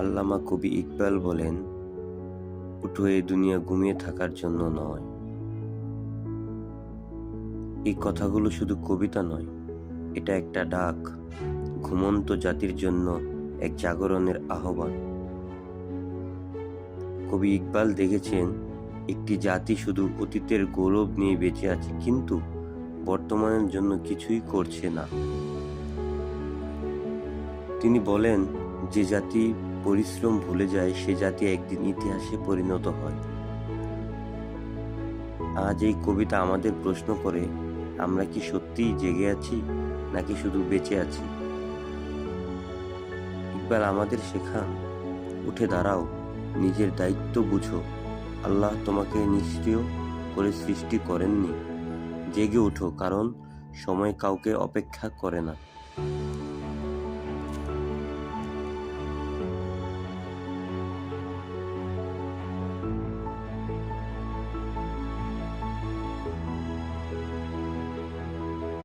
আল্লামা কবি ইকবাল বলেন, উঠো, এ দুনিয়া ঘুমিয়ে থাকার জন্য নয়। এই কথাগুলো শুধু কবিতা নয়, এটা একটা ডাক, ঘুমন্ত জাতির জন্য এক জাগরণের আহ্বান। কবি ইকবাল দেখেছেন, একটি জাতি শুধু অতীতের গৌরব নিয়ে বেঁচে আছে, কিন্তু বর্তমানের জন্য কিছুই করছে না। তিনি বলেন, যে জাতি পরিশ্রম ভুলে যায় সে জাতি একদিন ইতিহাসে পরিণত হয়। আজ এই কবিতা আমাদের প্রশ্ন করে, আমরা কি সত্যিই জেগে আছি নাকি শুধু বেঁচে আছি? ইকবাল আমাদের শেখান, উঠে দাঁড়াও, নিজের দায়িত্ব বুঝো। আল্লাহ তোমাকে নিষ্ক্রিয় করে সৃষ্টি করেননি। জেগে ওঠো, কারণ সময় কাউকে অপেক্ষা করে না।